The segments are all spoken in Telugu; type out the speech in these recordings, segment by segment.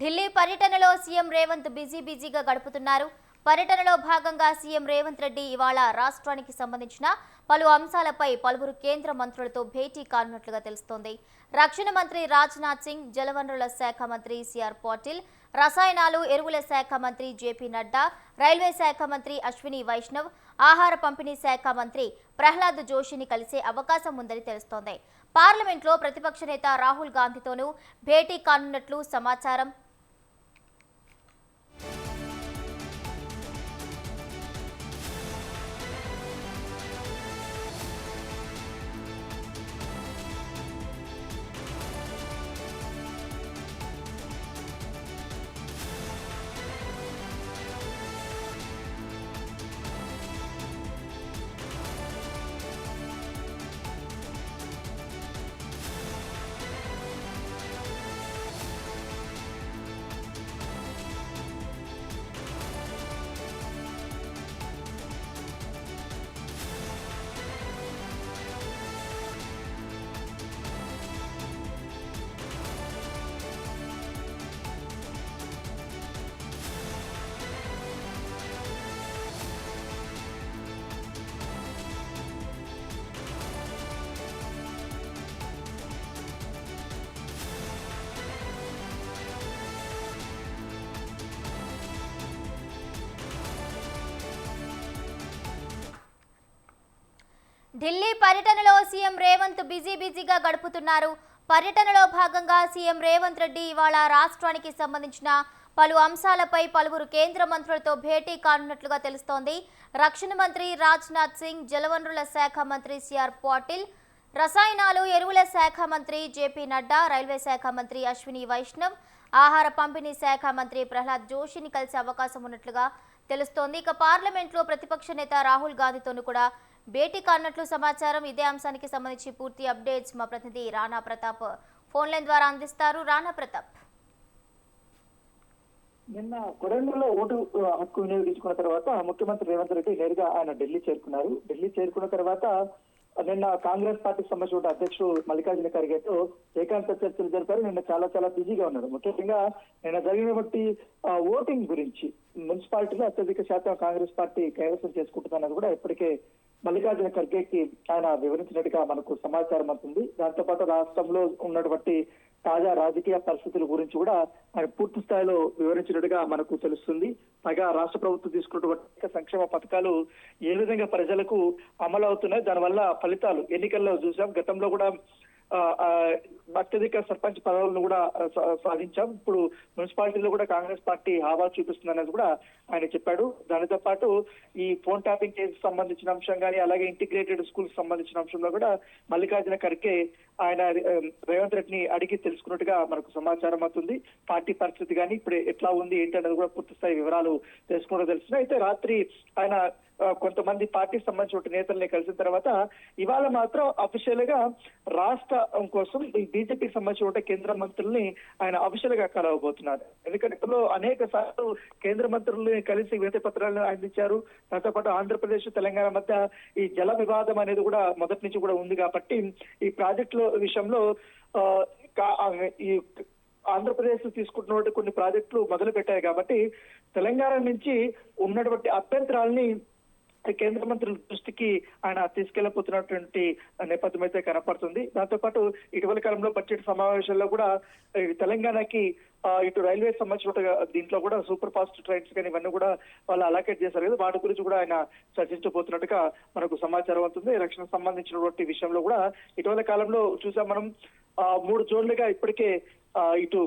ఢిల్లీ పర్యటనలో సీఎం రేవంత్ బిజీగా గడుపుతున్నారు. పర్యటనలో భాగంగా సీఎం రేవంత్ రెడ్డి ఇవాళ రాష్ట్రానికి సంబంధించిన పలు అంశాలపై పలువురు కేంద్ర మంత్రులతో భేటీ కానున్నట్లుగా తెలుస్తోంది. రక్షణ మంత్రి రాజ్నాథ్ సింగ్, జలవనరుల శాఖ మంత్రి సిఆర్ పాటిల్, రసాయనాలు, ఎరువుల శాఖ మంత్రి జేపీ నడ్డా, రైల్వే శాఖ మంత్రి అశ్విని వైష్ణవ్, ఆహార పంపిణీ శాఖ మంత్రి ప్రహ్లాద్ జోషిని కలిసే అవకాశం ఉందని తెలుస్తోంది. పార్లమెంట్లో ప్రతిపక్ష నేత రాహుల్ గాంధీతోనూ భేటీ కానున్నట్లు సమాచారం. ఢిల్లీ పర్యటనలో సీఎం రేవంత్ బిజీగా గడుపుతున్నారు. పర్యటనలో భాగంగా సీఎం రేవంత్ రెడ్డి ఇవాళ రాష్ట్రానికి సంబంధించిన పలు అంశాలపై పలువురు కేంద్ర మంత్రులతో భేటీ కానున్నట్లుగా తెలుస్తోంది. రక్షణ మంత్రి రాజ్నాథ్ సింగ్, జలవనరుల శాఖ మంత్రి సిఆర్ పాటిల్, రసాయనాలు, ఎరువుల శాఖ మంత్రి జేపీ నడ్డా, రైల్వే శాఖ మంత్రి అశ్విని వైష్ణవ్, ఆహార పంపిణీ శాఖ మంత్రి ప్రహ్లాద్ జోషిని కలిసే అవకాశం ఉన్నట్లుగా తెలుస్తోంది. ఇక పార్లమెంట్లో ప్రతిపక్ష నేత రాహుల్ గాంధీతోనూ కూడా భేటీ కానున్నట్లు సమాచారం. ఇదే అంశానికి సంబంధించి పూర్తి అప్డేట్స్ మా ప్రతినిధి రాణా ప్రతాప్ ఫోన్ లైన్ ద్వారా అందిస్తారు. రాణా ప్రతాప్, నిన్న కొడంగల్లో ఓటు హక్కు వినియోగించుకున్న తర్వాత ముఖ్యమంత్రి రేవంత్ రెడ్డి నేరుగా ఆయన ఢిల్లీ చేరుకున్నారు. ఢిల్లీ చేరుకున్న తర్వాత నిన్న కాంగ్రెస్ పార్టీకి సంబంధించిన అధ్యక్షుడు మల్లికార్జున ఖర్గేతో ఏకాంత చర్చలు జరిపారు. నిన్న చాలా బిజీగా ఉన్నారు. ముఖ్యంగా నిన్న జరిగినటువంటి ఓటింగ్ గురించి, మున్సిపాలిటీలో అత్యధిక శాతం కాంగ్రెస్ పార్టీ కైవసం చేసుకుంటుందన్నది కూడా ఇప్పటికే మల్లికార్జున ఖర్గేకి ఆయన వివరించినట్టుగా మనకు సమాచారం అవుతుంది. దాంతో పాటు రాష్ట్రంలో ఉన్నటువంటి తాజా రాజకీయ పరిస్థితుల గురించి కూడా ఆయన పూర్తి స్థాయిలో వివరించినట్టుగా మనకు తెలుస్తుంది. పైగా రాష్ట్ర ప్రభుత్వం తీసుకున్నటువంటి సంక్షేమ పథకాలు ఏ విధంగా ప్రజలకు అమలు అవుతున్నాయి, దానివల్ల ఫలితాలు ఎన్నికల్లో చూసాం. గతంలో కూడా అత్యధిక సర్పంచ్ పదవులను కూడా సాధించాం. ఇప్పుడు మున్సిపాలిటీలో కూడా కాంగ్రెస్ పార్టీ హావా చూపిస్తుందనేది కూడా ఆయన చెప్పాడు. దానితో పాటు ఈ ఫోన్ ట్యాపింగ్ కేసుకు సంబంధించిన అంశం కానీ, అలాగే ఇంటిగ్రేటెడ్ స్కూల్స్ సంబంధించిన అంశంలో కూడా మల్లికార్జున ఖర్గే ఆయన రేవంత్ రెడ్డిని అడిగి తెలుసుకున్నట్టుగా మనకు సమాచారం అవుతుంది. పార్టీ పరిస్థితి కానీ ఇప్పుడు ఎట్లా ఉంది ఏంటి అనేది కూడా పూర్తి స్థాయి వివరాలు తెలుసుకోవడం తెలుస్తున్నాయి. అయితే రాత్రి ఆయన కొంతమంది పార్టీకి సంబంధించిన నేతల్ని కలిసిన తర్వాత ఇవాళ మాత్రం అఫీషియల్ గా రాష్ట్రం కోసం ఈ బీజేపీకి సంబంధించిన కేంద్ర మంత్రుల్ని ఆయన అఫీషియల్ గా కలవబోతున్నారు. ఎందుకంటే ఇందులో అనేక సార్లు కేంద్ర మంత్రుల్ని కలిసి వినతి పత్రాలను అందించారు. దాంతో పాటు ఆంధ్రప్రదేశ్, తెలంగాణ మధ్య ఈ జల వివాదం అనేది కూడా మొదటి నుంచి కూడా ఉంది కాబట్టి ఈ ప్రాజెక్టుల విషయంలో ఈ ఆంధ్రప్రదేశ్ తీసుకుంటున్నటువంటి కొన్ని ప్రాజెక్టులు మొదలు పెట్టాయి కాబట్టి తెలంగాణ నుంచి ఉన్నటువంటి అభ్యంతరాలని కేంద్ర మంత్రుల దృష్టికి ఆయన తీసుకెళ్లబోతున్నటువంటి నేపథ్యం అయితే కనపడుతుంది. దాంతో పాటు ఇటీవల కాలంలో బడ్జెట్ సమావేశాల్లో కూడా తెలంగాణకి ఇటు రైల్వే సంబంధించిన దీంట్లో కూడా సూపర్ ఫాస్ట్ ట్రైన్స్ కానీ ఇవన్నీ కూడా వాళ్ళు అలాకేట్ చేశారు కదా, వాటి గురించి కూడా ఆయన చర్చించబోతున్నట్టుగా మనకు సమాచారం అవుతుంది. రక్షణ సంబంధించినటువంటి విషయంలో కూడా ఇటీవల కాలంలో చూసాం మనం 3 జోన్లుగా ఇప్పటికే ఇటు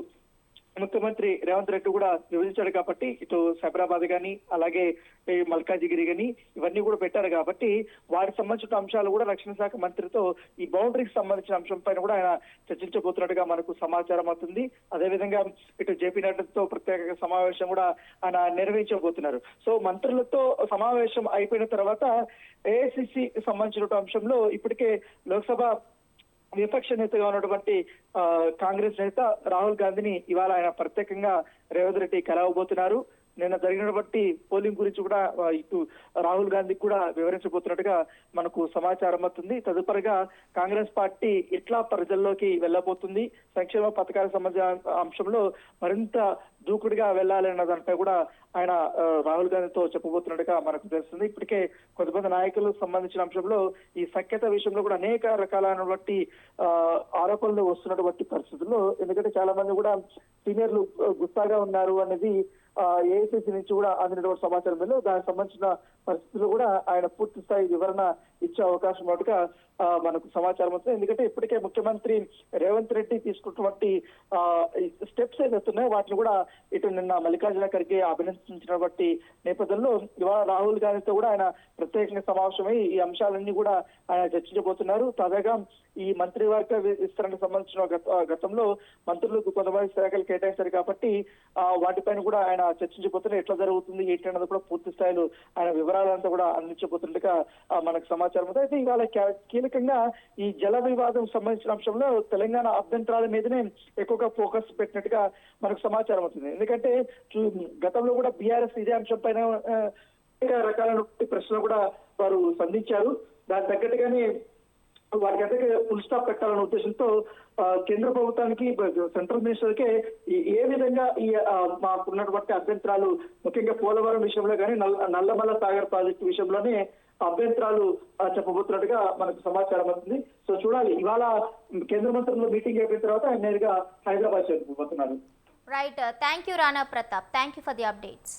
ముఖ్యమంత్రి రేవంత్ రెడ్డి కూడా విభజించాడు కాబట్టి ఇటు సైబరాబాద్ కానీ అలాగే మల్కాజిగిరి కానీ ఇవన్నీ కూడా పెట్టారు కాబట్టి వాటికి సంబంధించిన అంశాలు కూడా రక్షణ శాఖ మంత్రితో ఈ బౌండరీకి సంబంధించిన అంశం పైన కూడా ఆయన చర్చించబోతున్నట్టుగా మనకు సమాచారం అవుతుంది. అదేవిధంగా ఇటు జేపీ నడ్డాతో ప్రత్యేక సమావేశం కూడా ఆయన నిర్వహించబోతున్నారు. సో మంత్రులతో సమావేశం అయిపోయిన తర్వాత ఏఐసిసి సంబంధించిన అంశంలో ఇప్పటికే లోక్సభ విపక్ష నేతగా ఉన్నటువంటి కాంగ్రెస్ నేత రాహుల్ గాంధీని ఇవాళ ఆయన ప్రత్యేకంగా రేవంత్ రెడ్డి కలవబోతున్నారు. నిన్న జరిగినటువంటి పోలింగ్ గురించి కూడా ఇటు రాహుల్ గాంధీకి కూడా వివరించబోతున్నట్టుగా మనకు సమాచారం అవుతుంది. తదుపరిగా కాంగ్రెస్ పార్టీ ఎట్లా ప్రజల్లోకి వెళ్ళబోతుంది, సంక్షేమ పథకాలకు సంబంధించిన అంశంలో మరింత దూకుడుగా వెళ్ళాలన్న దానిపై కూడా ఆయన రాహుల్ గాంధీతో చెప్పబోతున్నట్టుగా మనకు తెలుస్తుంది. ఇప్పటికే కొంతమంది నాయకులకు సంబంధించిన అంశంలో ఈ సఖ్యత విషయంలో కూడా అనేక రకాలైనటువంటి ఆరోపణలు వస్తున్నటువంటి పరిస్థితుల్లో, ఎందుకంటే చాలా మంది కూడా సీనియర్లు గుత్తాగా ఉన్నారు అనేది ఏఐసిసి నుంచి కూడా అందినటువంటి సమాచారం మీద దానికి సంబంధించిన పరిస్థితుల్లో కూడా ఆయన పూర్తి స్థాయి వివరణ ఇచ్చే అవకాశం ఉన్నట్టుగా మనకు సమాచారం వస్తుంది. ఎందుకంటే ఇప్పటికే ముఖ్యమంత్రి రేవంత్ రెడ్డి తీసుకున్నటువంటి స్టెప్స్ ఏదైతున్నాయో వాటిని కూడా ఇటు నిన్న మల్లికార్జున ఖర్గే అభినందించినటువంటి నేపథ్యంలో ఇవాళ రాహుల్ గాంధీతో కూడా ఆయన ప్రత్యేకంగా సమావేశమై ఈ అంశాలన్నీ కూడా ఆయన చర్చించబోతున్నారు. తాజాగా ఈ మంత్రివర్గ విస్తరణకు సంబంధించిన గతంలో మంత్రులకు కొంతమంది శాఖలు కేటాయించారు కాబట్టి వాటిపైన కూడా ఆయన చర్చించబోతున్నారు. ఎట్లా జరుగుతుంది ఏంటి అన్నది కూడా పూర్తి స్థాయిలో ఆయన వివరాలంతా కూడా అందించబోతున్నట్టుగా మనకు సమాచారం ఉంది. అయితే ఇవాళ కీలకంగా ఈ జల వివాదం సంబంధించిన అంశంలో తెలంగాణ అభ్యంతరాల మీదనే ఎక్కువగా ఫోకస్ పెట్టినట్టుగా మనకు సమాచారం అవుతుంది. ఎందుకంటే గతంలో కూడా బీఆర్ఎస్ ఇదే అంశం పైన రకాల ప్రశ్నలు కూడా వారు సంధించారు. దాని తగ్గట్టుగానే వారికి అయితే ఫుల్ స్టాప్ పెట్టాలనే ఉద్దేశంతో కేంద్ర ప్రభుత్వానికి సెంట్రల్ మినిస్టర్ కే ఏ విధంగా ఈ మాకున్నటువంటి అభ్యంతరాలు ముఖ్యంగా పోలవరం విషయంలో కానీ నల్లమల్ల సాగర్ ప్రాజెక్టు విషయంలోనే అభ్యంతరాలు చెప్పబోతున్నట్టుగా మనకు సమాచారం అవుతుంది. సో చూడాలి, ఇవాళ కేంద్ర మంత్రులు మీటింగ్ అయిపోయిన తర్వాత ఆయన నేరుగా హైదరాబాద్ చేరుకోబోతున్నారు. Right, thank you Rana Pratap, thank you for the updates.